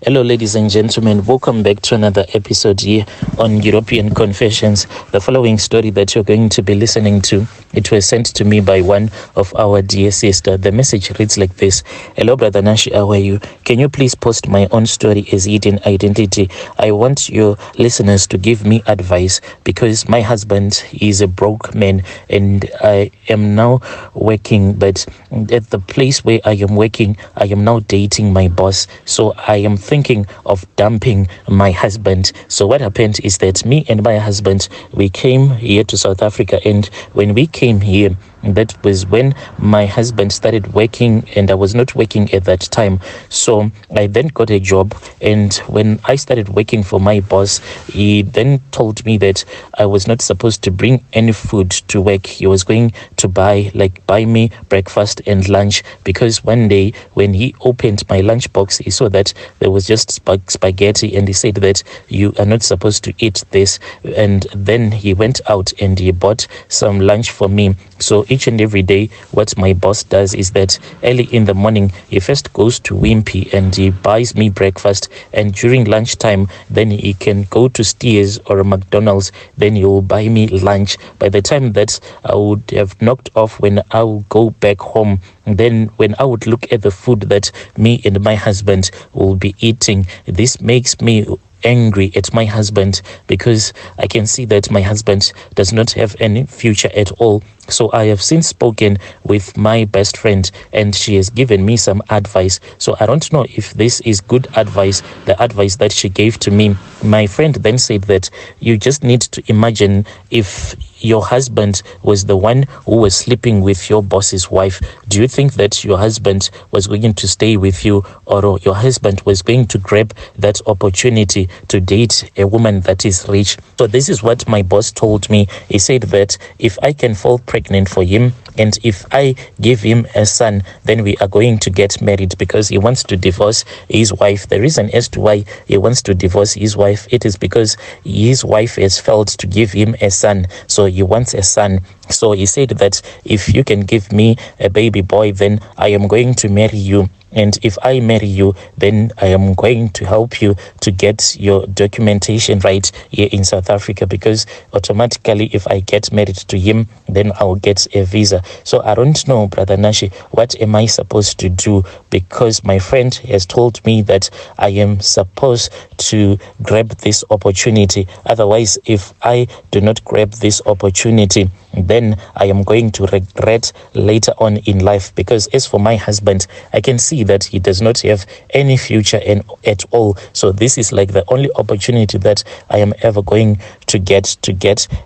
Hello, ladies and gentlemen. Welcome back to another episode here on European Confessions. The following story that you're going to be listening to, it was sent to me by one of our dear sister. The message reads like this. Hello, Brother Nashi, how are you? Can you please post my own story as hidden identity? I want your listeners to give me advice because my husband is a broke man and I am now working, but at the place where I am working, I am now dating my boss. So I am thinking of dumping my husband. So what happened is that me and my husband, we came here to South Africa, and when we came here, that was when my husband started working and I was not working at that time. So I then got a job, and when I started working for my boss, he then told me that I was not supposed to bring any food to work. He was going to buy me breakfast and lunch, because one day when he opened my lunchbox, he saw that there was just spaghetti, and he said that you are not supposed to eat this. And then he went out and he bought some lunch for me. So each and every day, what my boss does is that early in the morning, he first goes to Wimpy and he buys me breakfast, and during lunchtime, then he can go to Steers or McDonald's, then he will buy me lunch. By the time that I would have knocked off, when I will go back home, then when I would look at the food that me and my husband will be eating, this makes me angry at my husband, because I can see that my husband does not have any future at all. So I have since spoken with my best friend, and she has given me some advice. So I don't know if this is good advice, the advice that she gave to me. My friend then said that you just need to imagine if your husband was the one who was sleeping with your boss's wife. Do you think that your husband was going to stay with you, or your husband was going to grab that opportunity to date a woman that is rich? So this is what my boss told me. He said that if I can fall pregnant for him, and if I give him a son, then we are going to get married, because he wants to divorce his wife. The reason as to why he wants to divorce his wife, it is because his wife has failed to give him a son. So he wants a son. So he said that if you can give me a baby boy, then I am going to marry you. And if I marry you, then I am going to help you to get your documentation right here in South Africa, because automatically if I get married to him, then I'll get a visa. So I don't know, Brother Nashi, what am I supposed to do? Because my friend has told me that I am supposed to grab this opportunity. Otherwise, if I do not grab this opportunity, then I am going to regret later on in life. Because as for my husband, I can see that he does not have any future at all. So this is like the only opportunity that I am ever going to get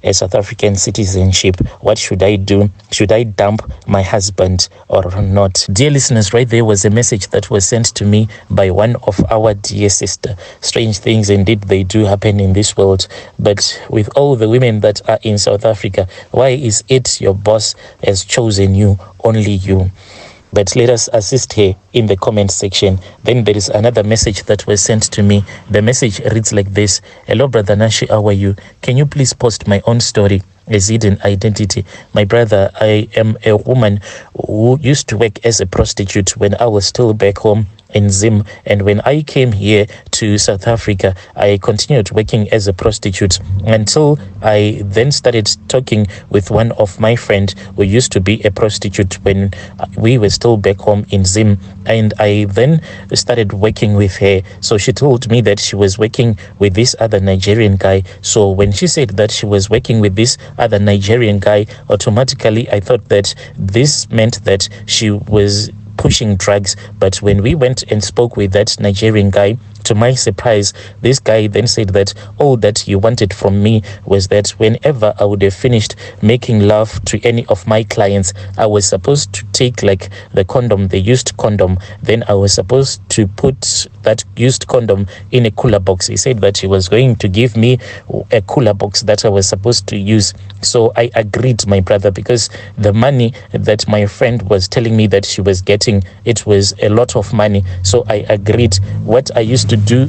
a South African citizenship. What should I do? Should I dump my husband or not? Dear listeners, right there was a message that was sent to me by one of our dear sister. Strange things indeed, they do happen in this world. But with all the women that are in South Africa, why is it your boss has chosen you, only you? But let us assist her in the comment section. Then there is another message that was sent to me. The message reads like this. Hello, Brother Nashi, how are you? Can you please post my own story as hidden identity? My brother, I am a woman who used to work as a prostitute when I was still back home in Zim, and when I came here to South Africa, I continued working as a prostitute until I then started talking with one of my friends who used to be a prostitute when we were still back home in Zim, and I then started working with her. So she told me that she was working with this other Nigerian guy. So when she said that she was working with this other Nigerian guy, automatically I thought that this meant that she was pushing drugs. But when we went and spoke with that Nigerian guy, to my surprise, this guy then said that all that he wanted from me was that whenever I would have finished making love to any of my clients, I was supposed to take like the condom, the used condom, then I was supposed to put that used condom in a cooler box. He said that he was going to give me a cooler box that I was supposed to use. So I agreed, my brother, because the money that my friend was telling me that she was getting, it was a lot of money. So I agreed. What I used to do,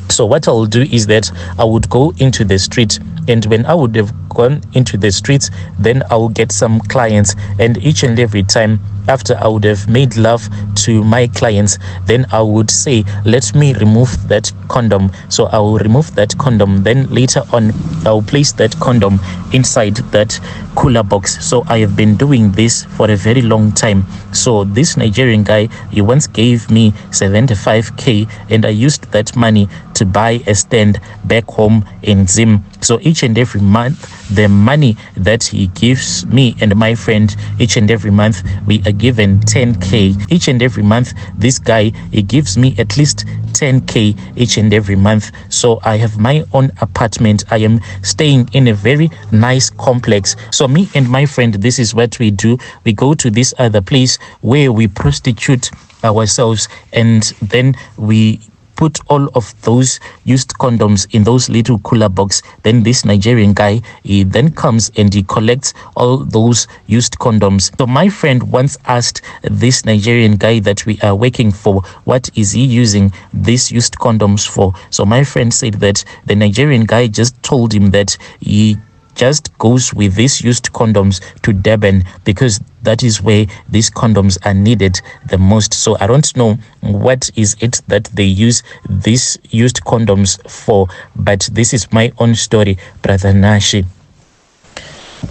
so what I'll do is that I would go into the street, and when I would have gone into the streets, then I will get some clients, and each and every time after I would have made love to my clients, then I would say, let me remove that condom. So I will remove that condom. Then later on, I'll place that condom inside that cooler box. So I have been doing this for a very long time. So this Nigerian guy, he once gave me 75k, and I used that money to buy a stand back home in Zim. So each and every month, the money that he gives me and my friend, each and every month, we are given 10k. Each and every month, this guy, he gives me at least 10k each and every month. So I have my own apartment. I am staying in a very nice complex. So me and my friend, this is what we do. We go to this other place where we prostitute ourselves, and then we put all of those used condoms in those little cooler box. Then this Nigerian guy, he then comes and he collects all those used condoms. So my friend once asked this Nigerian guy that we are working for, what is he using these used condoms for? So my friend said that the Nigerian guy just told him that he just goes with these used condoms to DUBARN because that is where these condoms are needed the most. So I don't know what is it that they use these used condoms for, but this is my own story, Brother Nashi.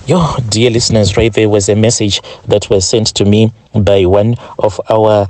Yo, dear listeners, right there was a message that was sent to me by one of our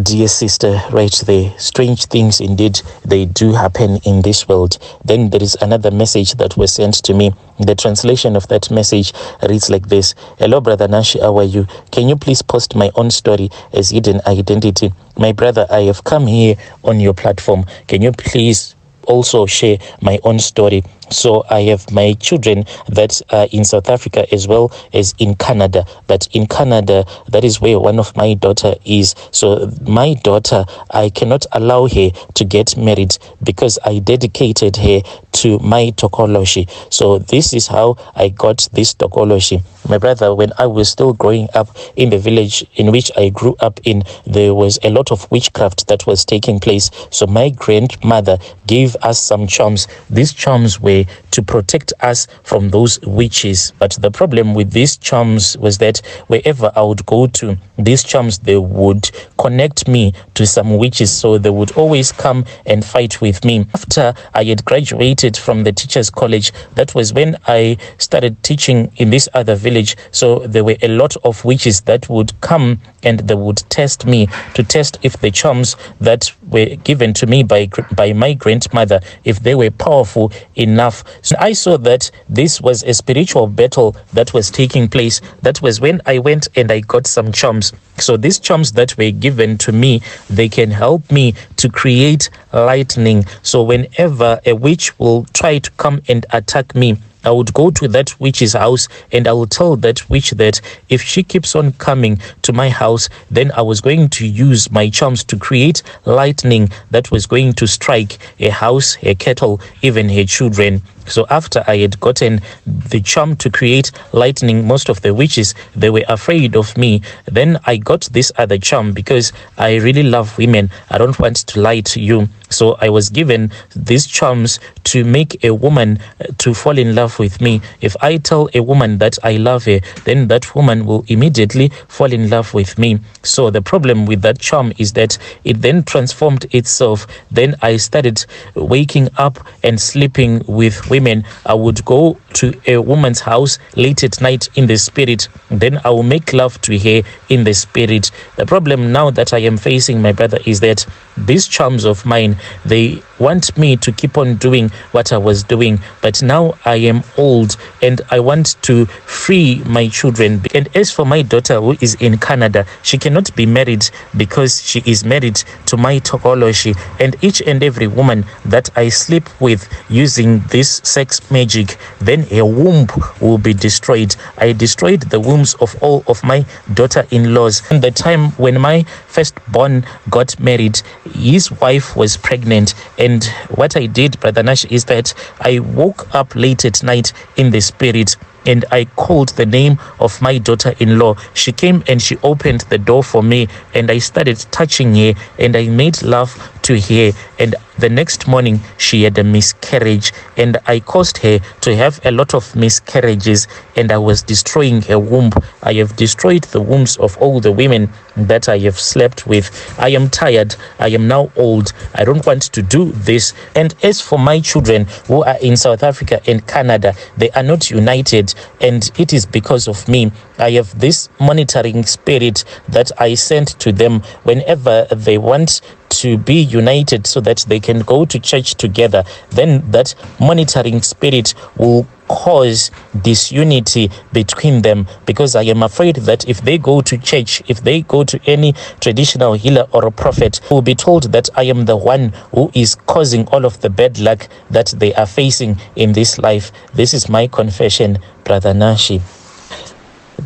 dear sister right there. Strange things indeed, they do happen in this world. Then there is another message that was sent to me. The translation of that message reads like this: hello Brother Nashi, how are you? Can you please post my own story as hidden identity? My brother, I have come here on your platform. Can you please also share my own story? So I have my children that are in South Africa as well as in Canada. But in Canada, that is where one of my daughter is. So my daughter, I cannot allow her to get married because I dedicated her to my tokology. So this is how I got this tokology. My brother, when I was still growing up in the village in which I grew up in, there was a lot of witchcraft that was taking place. So my grandmother gave us some charms. These charms were to protect us from those witches. But the problem with these charms was that wherever I would go to, these charms, they would connect me to some witches. So they would always come and fight with me. After I had graduated from the teachers college, that was when I started teaching in this other village. So there were a lot of witches that would come and they would test me to test if the charms that were given to me by my grandmother, if they were powerful enough. So I saw that this was a spiritual battle that was taking place. That was when I went and I got some charms. So these charms that were given to me, they can help me to create lightning. So whenever a witch will try to come and attack me, I would go to that witch's house and I would tell that witch that if she keeps on coming to my house, then I was going to use my charms to create lightning that was going to strike a house, a cattle, even her children. So after I had gotten the charm to create lightning, most of the witches, they were afraid of me. Then I got this other charm because I really love women. I don't want to lie to you. So I was given these charms to make a woman to fall in love with me. If I tell a woman that I love her, then that woman will immediately fall in love with me. So the problem with that charm is that it then transformed itself. Then I started waking up and sleeping with women. I would go to a woman's house late at night in the spirit. Then I will make love to her in the spirit. The problem now that I am facing, my brother, is that these charms of mine, they want me to keep on doing what I was doing. But now I am old and I want to free my children. And as for my daughter who is in Canada, she cannot be married because she is married to my tokology. And each and every woman that I sleep with using this sex magic, then a womb will be destroyed. I destroyed the wombs of all of my daughter-in-laws. And the time when my firstborn got married, his wife was pregnant. And what I did, Brother Nash, is that I woke up late at night in the spirit. and I called the name of my daughter-in-law. She came and she opened the door for me, and I started touching her and I made love to her. And the next morning she had a miscarriage, and I caused her to have a lot of miscarriages, and I was destroying her womb. I have destroyed the wombs of all the women that I have slept with. I am tired. I am now old. I don't want to do this. And as for my children who are in South Africa and Canada, they are not united, and it is because of me. I have this monitoring spirit that I send to them whenever they want to be united so that they can go to church together. Then that monitoring spirit will cause disunity between them, because I am afraid that if they go to church, if they go to any traditional healer or a prophet, will be told that I am the one who is causing all of the bad luck that they are facing in this life. This is my confession, Brother Nashi.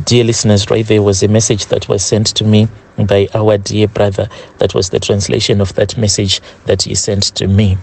Dear listeners, right there was a message that was sent to me by our dear brother. That was the translation of that message that he sent to me.